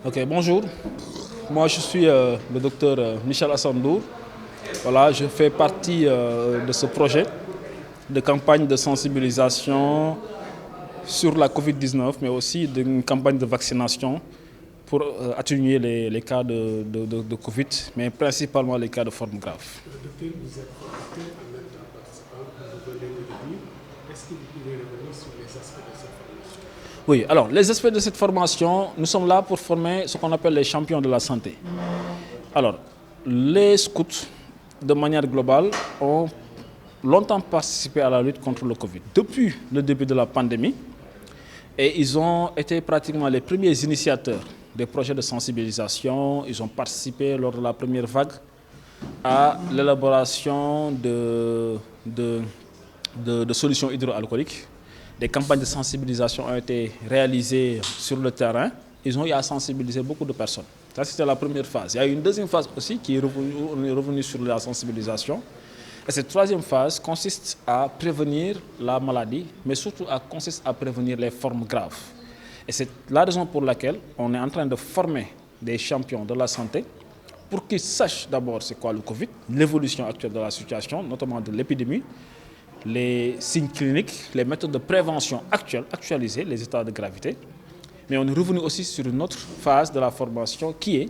Ok, bonjour. Moi, je suis le docteur Michel Assandour. Voilà, je fais partie de ce projet de campagne de sensibilisation sur la COVID-19, mais aussi d'une campagne de vaccination pour atténuer les cas de Covid, mais principalement les cas de forme grave. Docteur, vous êtes formateur en même temps participant, vous venez de le dire. Est-ce que vous pouvez revenir sur les aspects de cette formation? Oui, alors les aspects de cette formation, nous sommes là pour former ce qu'on appelle les champions de la santé. Alors, les scouts, de manière globale, ont longtemps participé à la lutte contre le Covid. Depuis le début de la pandémie, et ils ont été pratiquement les premiers initiateurs des projets de sensibilisation. Ils ont participé lors de la première vague à l'élaboration de solutions hydroalcooliques. Des campagnes de sensibilisation ont été réalisées sur le terrain. Ils ont eu à sensibiliser beaucoup de personnes. Ça, c'était la première phase. Il y a eu une deuxième phase aussi qui est revenue sur la sensibilisation. Et cette troisième phase consiste à prévenir la maladie, mais surtout consiste à prévenir les formes graves. Et c'est la raison pour laquelle on est en train de former des champions de la santé pour qu'ils sachent d'abord c'est quoi le Covid, l'évolution actuelle de la situation, notamment de l'épidémie, les signes cliniques, les méthodes de prévention actualisées, les états de gravité. Mais on est revenu aussi sur une autre phase de la formation qui est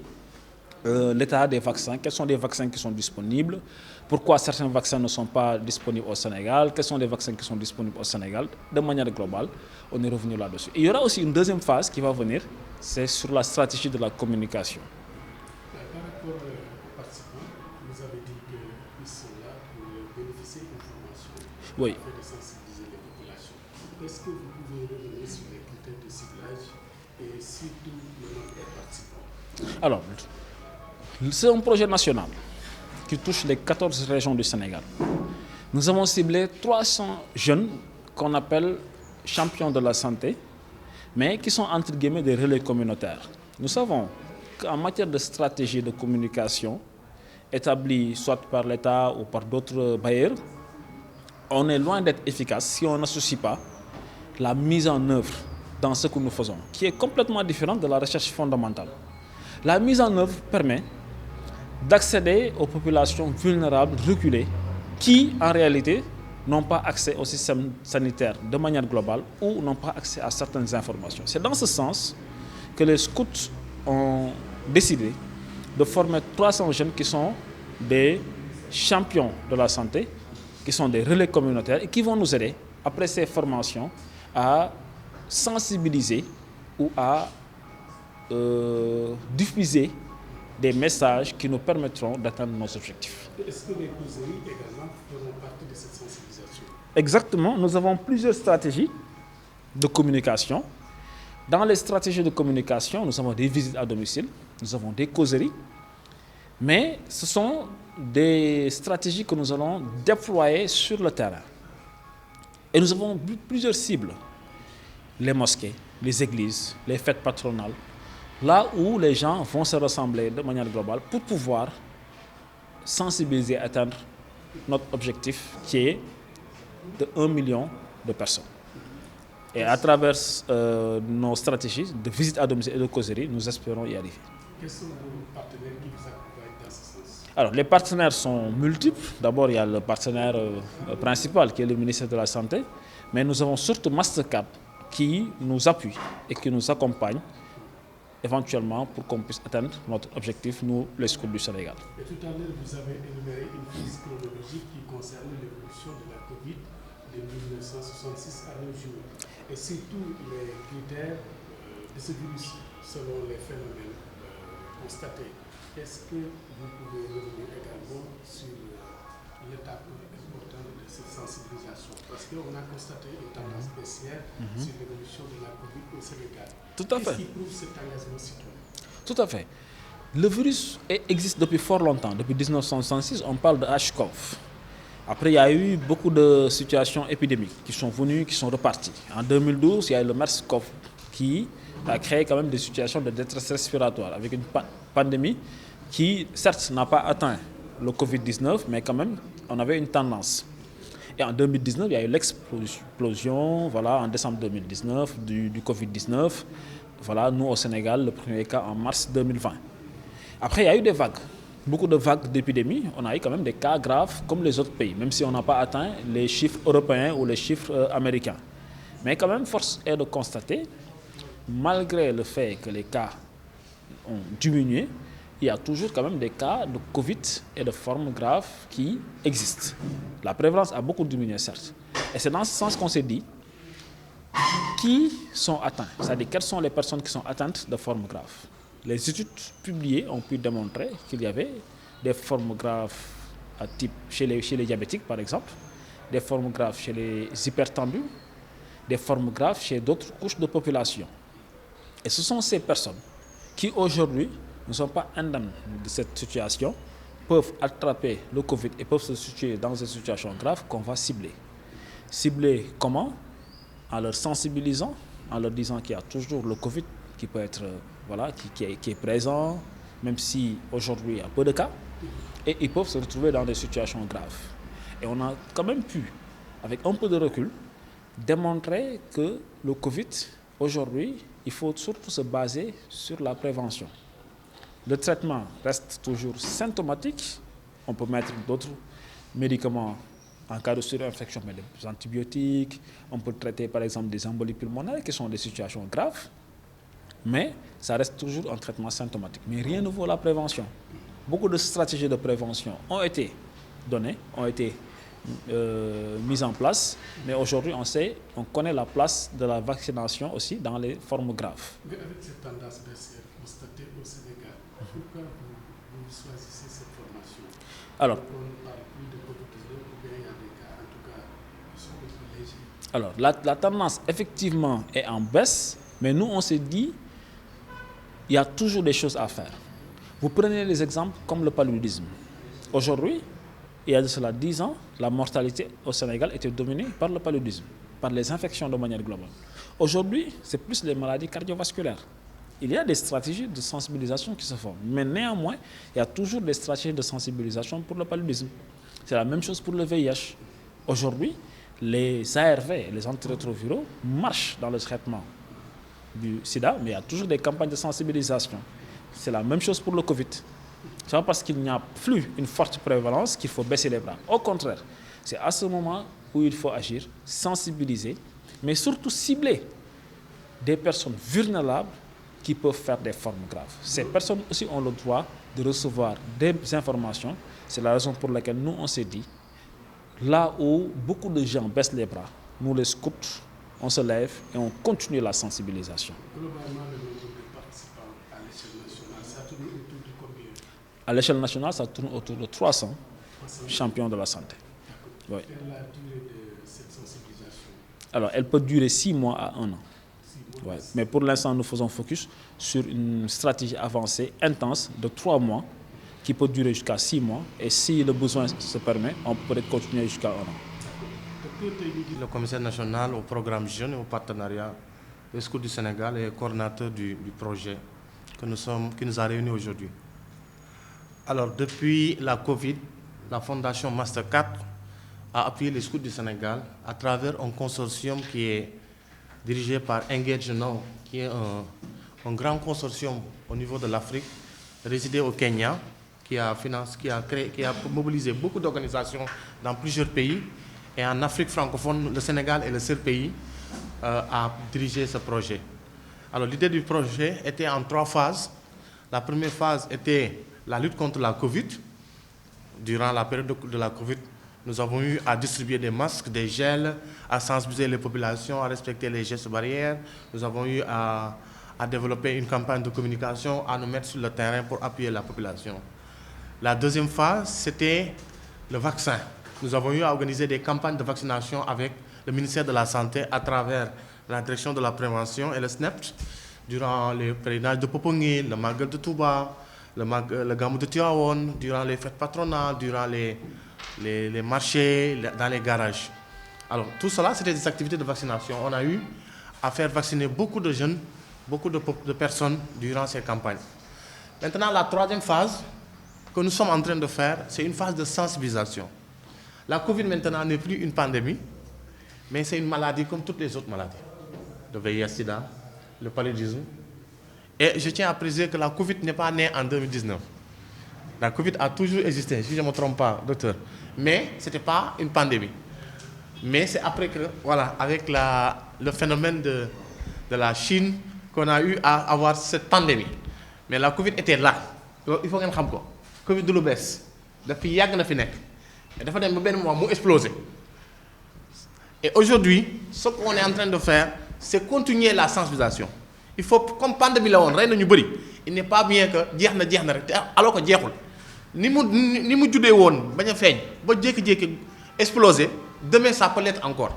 l'état des vaccins. Quels sont les vaccins qui sont disponibles? Pourquoi certains vaccins ne sont pas disponibles au Sénégal? Quels sont les vaccins qui sont disponibles au Sénégal? De manière globale, on est revenu là-dessus. Il y aura aussi une deuxième phase qui va venir, c'est sur la stratégie de la communication. Par rapport aux participants, vous avez dit qu'ils sont là pour bénéficier d'une formation Oui. afin de sensibiliser les populations. Est-ce que vous pouvez revenir sur les critères de ciblage et surtout le nombre de participants? Alors, c'est un projet national qui touche les 14 régions du Sénégal. Nous avons ciblé 300 jeunes qu'on appelle champions de la santé, mais qui sont entre guillemets des relais communautaires. Nous savons qu'en matière de stratégie de communication, établie soit par l'État ou par d'autres bailleurs, on est loin d'être efficace si on n'associe pas la mise en œuvre dans ce que nous faisons, qui est complètement différente de la recherche fondamentale. La mise en œuvre permet d'accéder aux populations vulnérables, reculées, qui en réalité n'ont pas accès au système sanitaire de manière globale ou n'ont pas accès à certaines informations. C'est dans ce sens que les scouts ont décidé de former 300 jeunes qui sont des champions de la santé, qui sont des relais communautaires et qui vont nous aider, après ces formations, à sensibiliser ou à diffuser des messages qui nous permettront d'atteindre nos objectifs. Est-ce que les causeries également feront partie de cette sensibilisation? Exactement, nous avons plusieurs stratégies de communication. Dans les stratégies de communication, nous avons des visites à domicile, nous avons des causeries, mais ce sont des stratégies que nous allons déployer sur le terrain. Et nous avons plusieurs cibles. Les mosquées, les églises, les fêtes patronales, là où les gens vont se rassembler de manière globale pour pouvoir sensibiliser et atteindre notre objectif qui est de 1 million de personnes. Et à travers nos stratégies de visite à domicile et de causerie, nous espérons y arriver. Quels sont vos partenaires qui vous accompagnent dans ce sens? Alors, les partenaires sont multiples. D'abord, il y a le partenaire principal qui est le ministère de la Santé, mais nous avons surtout Mastercard qui nous appuie et qui nous accompagne éventuellement pour qu'on puisse atteindre notre objectif, nous, les scouts du Sénégal. Et tout à l'heure, vous avez énuméré une fiche chronologique qui concerne l'évolution de la Covid de 1966 à nos jours, et surtout les critères de ce virus selon les phénomènes constatés. Est-ce que vous pouvez revenir également sur l'étape importante de cette sensibilisation? Parce qu'on a constaté une tendance baissière sur l'évolution de la Covid au Sénégal. Tout à fait. Qu'est-ce qui prouve cet engagement citoyen? Tout à fait. Le virus existe depuis fort longtemps. Depuis 1966, on parle de H-CoV. Après, il y a eu beaucoup de situations épidémiques qui sont venues, qui sont reparties. En 2012, il y a eu le MERS-CoV qui a créé quand même des situations de détresse respiratoire avec une pandémie qui, certes, n'a pas atteint le Covid-19, mais quand même, on avait une tendance. Et en 2019, il y a eu l'explosion, voilà, en décembre 2019, du Covid-19. voilà, nous au Sénégal, le premier cas en mars 2020. Après, il y a eu des vagues. Beaucoup de vagues d'épidémies. On a eu quand même des cas graves comme les autres pays, même si on n'a pas atteint les chiffres européens ou les chiffres américains. Mais quand même, force est de constater, malgré le fait que les cas ont diminué, il y a toujours quand même des cas de Covid et de formes graves qui existent. La prévalence a beaucoup diminué, certes. Et c'est dans ce sens qu'on s'est dit, qui sont atteints, c'est-à-dire quelles sont les personnes qui sont atteintes de formes graves. Les études publiées ont pu démontrer qu'il y avait des formes graves à type chez les diabétiques, par exemple, des formes graves chez les hypertendus, des formes graves chez d'autres couches de population. Et ce sont ces personnes qui aujourd'hui ne sont pas indemnes de cette situation, peuvent attraper le Covid et peuvent se situer dans une situation grave qu'on va cibler. Cibler comment? En leur sensibilisant, en leur disant qu'il y a toujours le Covid qui peut être, voilà, qui est présent, même si aujourd'hui il y a peu de cas, et ils peuvent se retrouver dans des situations graves. Et on a quand même pu, avec un peu de recul, démontrer que le Covid, aujourd'hui, il faut surtout se baser sur la prévention. Le traitement reste toujours symptomatique. On peut mettre d'autres médicaments en cas de surinfection, mais des antibiotiques. On peut traiter par exemple des embolies pulmonaires qui sont des situations graves. Mais ça reste toujours un traitement symptomatique. Mais rien ne vaut la prévention. Beaucoup de stratégies de prévention ont été données, ont été mises en place. Mais aujourd'hui, on connaît la place de la vaccination aussi dans les formes graves. Mais avec cette tendance baissière constatée au Sénégal, pourquoi vous choisissez cette formation? Alors, on ne parle plus de Covid-19 ou bien il y a des cas, en tout cas, qui sont un peu légers. Alors, la tendance effectivement est en baisse, mais nous on s'est dit, il y a toujours des choses à faire. Vous prenez les exemples comme le paludisme. Aujourd'hui, il y a de cela 10 ans, la mortalité au Sénégal était dominée par le paludisme, par les infections de manière globale. Aujourd'hui, c'est plus les maladies cardiovasculaires. Il y a des stratégies de sensibilisation qui se font, mais néanmoins, il y a toujours des stratégies de sensibilisation pour le paludisme. C'est la même chose pour le VIH. Aujourd'hui, les ARV, les antirétroviraux, marchent dans le traitement du sida, mais il y a toujours des campagnes de sensibilisation. C'est la même chose pour le Covid. C'est pas parce qu'il n'y a plus une forte prévalence qu'il faut baisser les bras. Au contraire, c'est à ce moment où il faut agir, sensibiliser, mais surtout cibler des personnes vulnérables qui peuvent faire des formes graves. Ces personnes aussi ont le droit de recevoir des informations. C'est la raison pour laquelle nous, on s'est dit, là où beaucoup de gens baissent les bras, nous les scouts, on se lève et on continue la sensibilisation. Globalement, le nombre de participants à l'échelle nationale, ça tourne autour de combien? À l'échelle nationale, ça tourne autour de 300 champions de la santé. Oui. Quelle est la durée de cette sensibilisation? Alors, elle peut durer 6 mois à 1 an. 6 mois. Ouais. Mais pour l'instant, nous faisons focus sur une stratégie avancée, intense, de 3 mois, qui peut durer jusqu'à 6 mois. Et si le besoin se permet, on peut continuer jusqu'à 1 an. Le commissaire national au programme Jeunes et au partenariat des scouts du Sénégal est coordinateur du projet qui nous a réunis aujourd'hui. Alors, depuis la Covid, la Fondation Master 4 a appuyé les scouts du Sénégal à travers un consortium qui est dirigé par Engage Now, qui est un grand consortium au niveau de l'Afrique, résidé au Kenya, qui a mobilisé beaucoup d'organisations dans plusieurs pays. Et en Afrique francophone, le Sénégal est le seul pays à diriger ce projet. Alors l'idée du projet était en 3 phases. La première phase était la lutte contre la Covid. Durant la période de la Covid, nous avons eu à distribuer des masques, des gels, à sensibiliser les populations, à respecter les gestes barrières. Nous avons eu à développer une campagne de communication, à nous mettre sur le terrain pour appuyer la population. La deuxième phase, c'était le vaccin. Nous avons eu à organiser des campagnes de vaccination avec le ministère de la Santé à travers la direction de la prévention et le SNEP durant les pèlerinages de Poponguine, le Magal de Touba, le Gamou de Tiawan, durant les fêtes patronales, durant les marchés, dans les garages. Alors tout cela, c'était des activités de vaccination. On a eu à faire vacciner beaucoup de jeunes, beaucoup de personnes durant ces campagnes. Maintenant, la troisième phase que nous sommes en train de faire, c'est une phase de sensibilisation. La Covid maintenant n'est plus une pandémie, mais c'est une maladie comme toutes les autres maladies. Le VIH-Sida, le paludisme, Et je tiens à préciser que la Covid n'est pas née en 2019. La Covid a toujours existé, si je ne me trompe pas, docteur. Mais ce n'était pas une pandémie. Mais c'est après que, voilà, avec le phénomène de la Chine, qu'on a eu à avoir cette pandémie. Mais la Covid était là. Il faut que vous sachiez. Covid de l'obès. Depuis yag na fi nek. Et dafa dem ba ben moment mu explosé. Et aujourd'hui, ce qu'on est en train de faire, c'est continuer la sensibilisation. Il faut, comme pandémie la won ray nañu bari, il n'est pas bien que jeex na rek alors que jeexul. Ni mu judé won baña feñ ba jéki exploser, demain ça peut l'être encore.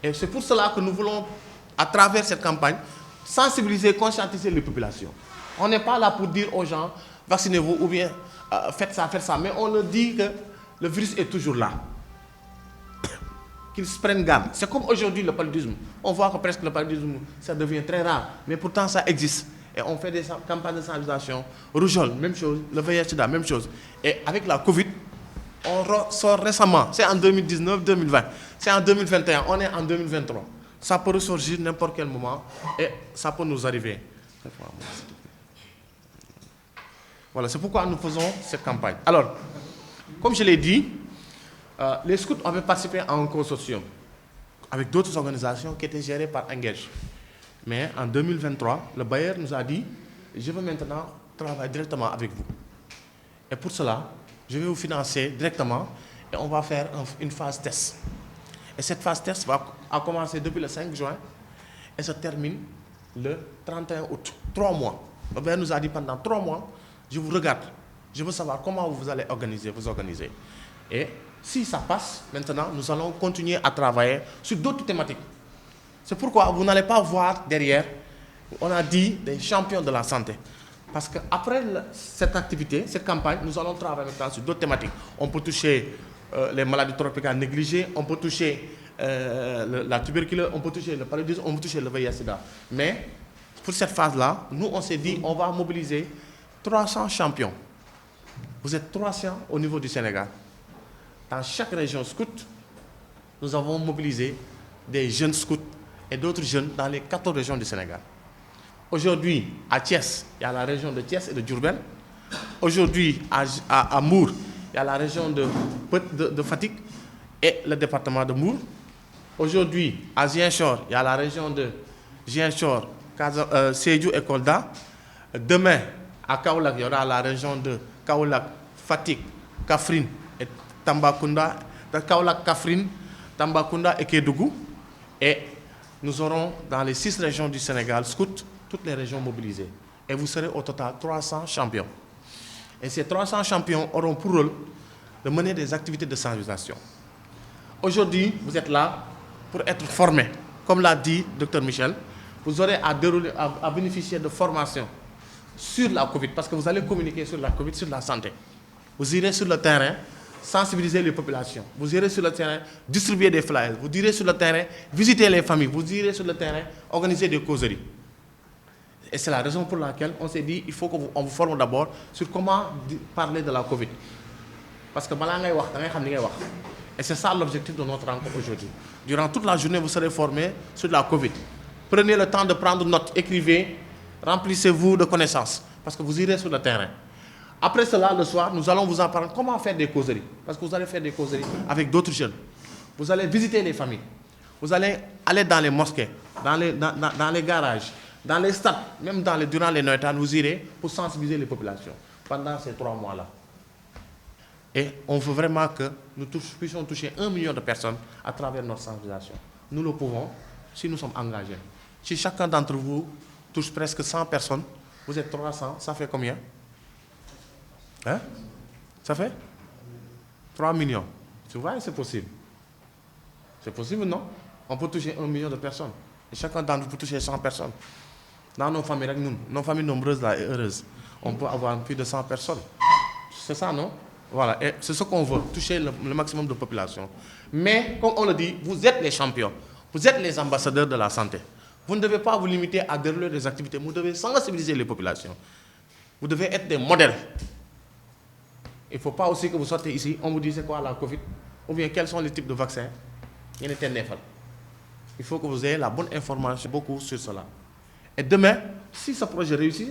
Et c'est pour cela que nous voulons, à travers cette campagne, sensibiliser, conscientiser les populations. On n'est pas là pour dire aux gens, vaccinez-vous ou bien faites ça, mais on leur dit que le virus est toujours là. Qu'ils se prennent garde. C'est comme aujourd'hui le paludisme. On voit que presque le paludisme, ça devient très rare, mais pourtant ça existe. Et on fait des campagnes de sensibilisation. Rougeole, même chose. Le VIH-Sida, même chose. Et avec la Covid, on sort récemment. C'est en 2019-2020. C'est en 2021. On est en 2023. Ça peut ressurgir n'importe quel moment et ça peut nous arriver. Voilà, c'est pourquoi nous faisons cette campagne. Alors, comme je l'ai dit, les scouts avaient participé à un consortium avec d'autres organisations qui étaient gérées par Engage. Mais en 2023, le bailleur nous a dit, je veux maintenant travailler directement avec vous. Et pour cela, je vais vous financer directement et on va faire une phase test. Et cette phase test a commencé depuis le 5 juin et se termine le 31 août. 3 mois. Le bailleur nous a dit pendant 3 mois, je vous regarde. Je veux savoir comment vous allez vous organiser. Et si ça passe, maintenant, nous allons continuer à travailler sur d'autres thématiques. C'est pourquoi vous n'allez pas voir derrière, on a dit des champions de la santé. Parce qu'après cette activité, cette campagne, nous allons travailler maintenant sur d'autres thématiques. On peut toucher les maladies tropicales négligées, on peut toucher la tuberculose, on peut toucher le paludisme, on peut toucher le VIH-Sida. Mais pour cette phase-là, nous, on s'est dit, on va mobiliser 300 champions. Vous êtes 300 au niveau du Sénégal. Dans chaque région scout, nous avons mobilisé des jeunes scouts et d'autres jeunes dans les 14 régions du Sénégal. Aujourd'hui, à Thiès, il y a la région de Thiès et de Diourbel. Aujourd'hui, à Mour, il y a la région de Fatick et le département de Mour. Aujourd'hui, à Ziguinchor, il y a la région de Ziguinchor, Sédhiou et Kolda. Demain, à Kaolack, il y aura la région de Kaolack, Fatick, Kaffrine et Tambacounda, Kaolack, Kaffrine, Tambacounda et Kédougou. Et nous aurons dans les 6 régions du Sénégal, scouts, toutes les régions mobilisées. Et vous serez au total 300 champions. Et ces 300 champions auront pour rôle de mener des activités de sensibilisation. Aujourd'hui, vous êtes là pour être formés. Comme l'a dit Dr Michel, vous aurez à bénéficier de formations sur la Covid, parce que vous allez communiquer sur la Covid, sur la santé. Vous irez sur le terrain, sensibiliser les populations. Vous irez sur le terrain, distribuer des flyers. Vous irez sur le terrain, visiter les familles. Vous irez sur le terrain, organiser des causeries. Et c'est la raison pour laquelle on s'est dit il faut qu'on vous forme d'abord sur comment parler de la Covid. Parce que et c'est ça l'objectif de notre rencontre aujourd'hui. Durant toute la journée, vous serez formés sur la Covid. Prenez le temps de prendre note, écrivez, remplissez-vous de connaissances, parce que vous irez sur le terrain. Après cela, le soir, nous allons vous apprendre comment faire des causeries. Parce que vous allez faire des causeries avec d'autres jeunes. Vous allez visiter les familles. Vous allez aller dans les mosquées, dans les garages, dans les stades, même durant les Noëtans, vous irez pour sensibiliser les populations pendant ces 3 mois-là. Et on veut vraiment que nous puissions toucher 1 million de personnes à travers notre sensibilisation. Nous le pouvons si nous sommes engagés. Si chacun d'entre vous touche presque 100 personnes, vous êtes 300, ça fait combien? Hein? Ça fait 3 millions. Tu vois, c'est possible. C'est possible, non? On peut toucher 1 million de personnes. Et chacun d'entre vous peut toucher 100 personnes. Dans nos familles, nos familles nombreuses là et heureuses, on peut avoir plus de 100 personnes. C'est ça, non? Voilà, et c'est ce qu'on veut, toucher le maximum de population. Mais, comme on le dit, vous êtes les champions. Vous êtes les ambassadeurs de la santé. Vous ne devez pas vous limiter à dérouler des activités. Vous devez sensibiliser les populations. Vous devez être des modèles. Il ne faut pas aussi que vous sortez ici, on vous dit c'est quoi la Covid, ou bien quels sont les types de vaccins. Il faut que vous ayez la bonne information beaucoup sur cela. Et demain, si ce projet réussit,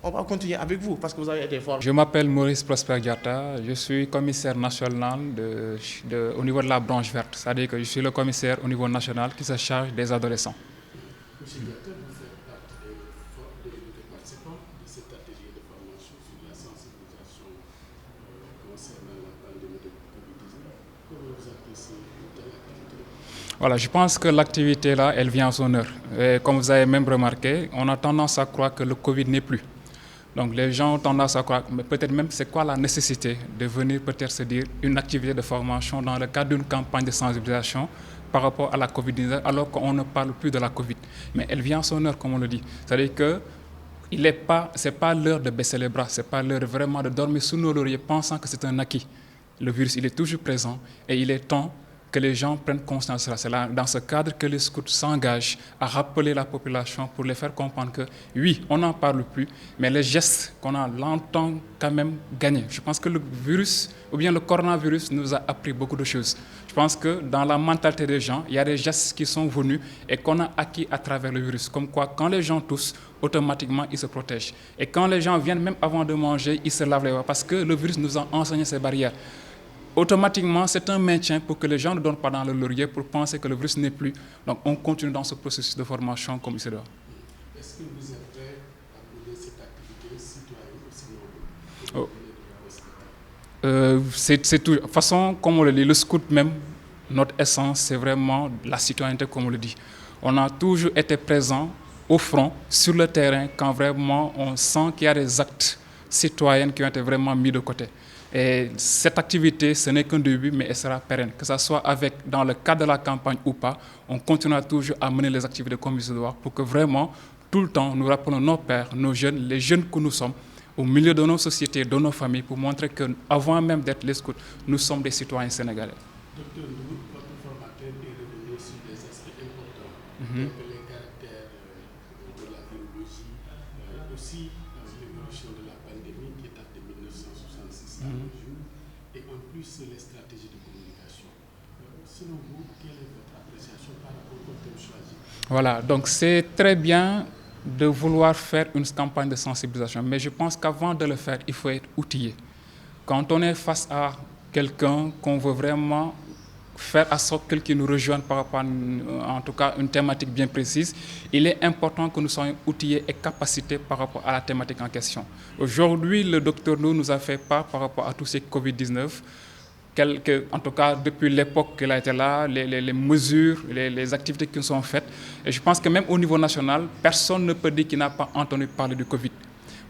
on va continuer avec vous parce que vous avez été fort. Je m'appelle Maurice Prosper Diatta, je suis commissaire national au niveau de la branche verte, c'est-à-dire que je suis le commissaire au niveau national qui se charge des adolescents. Monsieur Diatta, vous faites partie des participants de cet atelier de formation sur la sensibilisation concernant la pandémie de Covid-19. Comment vous appréciez telle activité? Voilà, je pense que l'activité-là, elle vient à son heure. Et comme vous avez même remarqué, on a tendance à croire que le Covid n'est plus. Donc les gens ont tendance à croire, mais peut-être même c'est quoi la nécessité de venir peut-être se dire une activité de formation dans le cadre d'une campagne de sensibilisation par rapport à la Covid-19 alors qu'on ne parle plus de la Covid. Mais elle vient à son heure, comme on le dit. C'est-à-dire que ce n'est pas l'heure de baisser les bras, ce n'est pas l'heure vraiment de dormir sous nos lauriers pensant que c'est un acquis. Le virus, il est toujours présent et il est temps que les gens prennent conscience de cela. C'est là, dans ce cadre que les scouts s'engagent à rappeler la population pour les faire comprendre que oui, on n'en parle plus, mais les gestes qu'on a longtemps quand même gagnés. Je pense que le virus, ou bien le coronavirus, nous a appris beaucoup de choses. Je pense que dans la mentalité des gens, il y a des gestes qui sont venus et qu'on a acquis à travers le virus. Comme quoi, quand les gens toussent, automatiquement, ils se protègent. Et quand les gens viennent, même avant de manger, ils se lavent les mains parce que le virus nous a enseigné ces barrières. Automatiquement, c'est un maintien pour que les gens ne donnent pas dans le laurier pour penser que le virus n'est plus. Donc, on continue dans ce processus de formation comme il se doit. Est-ce que vous êtes prêt à mener cette activité citoyenne aussi C'est tout. De toute façon, comme on le dit, le scout même, notre essence, c'est vraiment la citoyenneté, comme on le dit. On a toujours été présent au front, sur le terrain, quand vraiment on sent qu'il y a des actes citoyens qui ont été vraiment mis de côté. Et cette activité, ce n'est qu'un début, mais elle sera pérenne. Que ce soit dans le cadre de la campagne ou pas, on continuera toujours à mener les activités comme il se doit pour que vraiment, tout le temps, nous rappelons nos pères, nos jeunes, les jeunes que nous sommes, au milieu de nos sociétés, de nos familles, pour montrer qu'avant même d'être les scouts, nous sommes des citoyens sénégalais. Docteur Ndour, votre formateur est revenu sur des aspects importants, tels que les caractères de la virologie, aussi l'évolution de la pandémie qui date de 1966 à nos jours, et en plus les stratégies de communication. Selon vous, quelle est votre appréciation par rapport au thème choisi? Voilà, donc c'est très bien de vouloir faire une campagne de sensibilisation, mais je pense qu'avant de le faire, il faut être outillé. Quand on est face à quelqu'un qu'on veut vraiment faire en sorte qu'il nous rejoigne par rapport à, en tout cas, une thématique bien précise, il est important que nous soyons outillés et capacités par rapport à la thématique en question. Aujourd'hui, le docteur nous a fait part par rapport à tous ces Covid-19, en tout cas depuis l'époque qu'il a été là, les mesures, les activités qui sont faites. Et je pense que même au niveau national, personne ne peut dire qu'il n'a pas entendu parler du Covid.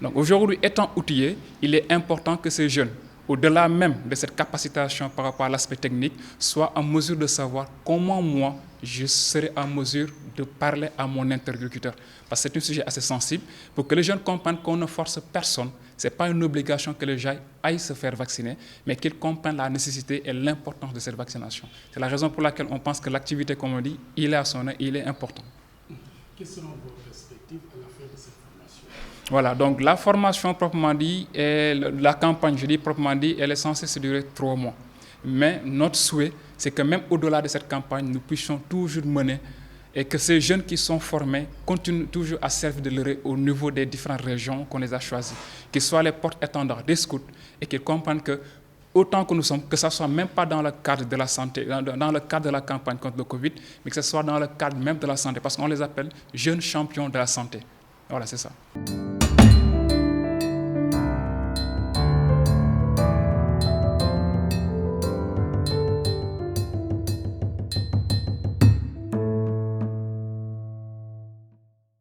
Donc aujourd'hui, étant outillé, il est important que ces jeunes, au-delà même de cette capacitation par rapport à l'aspect technique, soient en mesure de savoir comment moi, je serai en mesure de parler à mon interlocuteur. Parce que c'est un sujet assez sensible, pour que les jeunes comprennent qu'on ne force personne. Ce n'est pas une obligation que les gens aillent se faire vacciner, mais qu'ils comprennent la nécessité et l'importance de cette vaccination. C'est la raison pour laquelle on pense que l'activité, comme on dit, il est à son heure, il est important. Quelles seront vos perspectives à la fin de cette formation? Voilà, donc la formation proprement dit, et la campagne, je dis proprement dit, elle est censée se durer 3 mois. Mais notre souhait, c'est que même au-delà de cette campagne, nous puissions toujours mener et que ces jeunes qui sont formés continuent toujours à servir de relais au niveau des différentes régions qu'on les a choisies, qu'ils soient les porte-étendards des scouts et qu'ils comprennent que autant que nous sommes, que ce soit même pas dans le cadre de la santé, dans le cadre de la campagne contre le Covid, mais que ce soit dans le cadre même de la santé, parce qu'on les appelle jeunes champions de la santé. Voilà, c'est ça.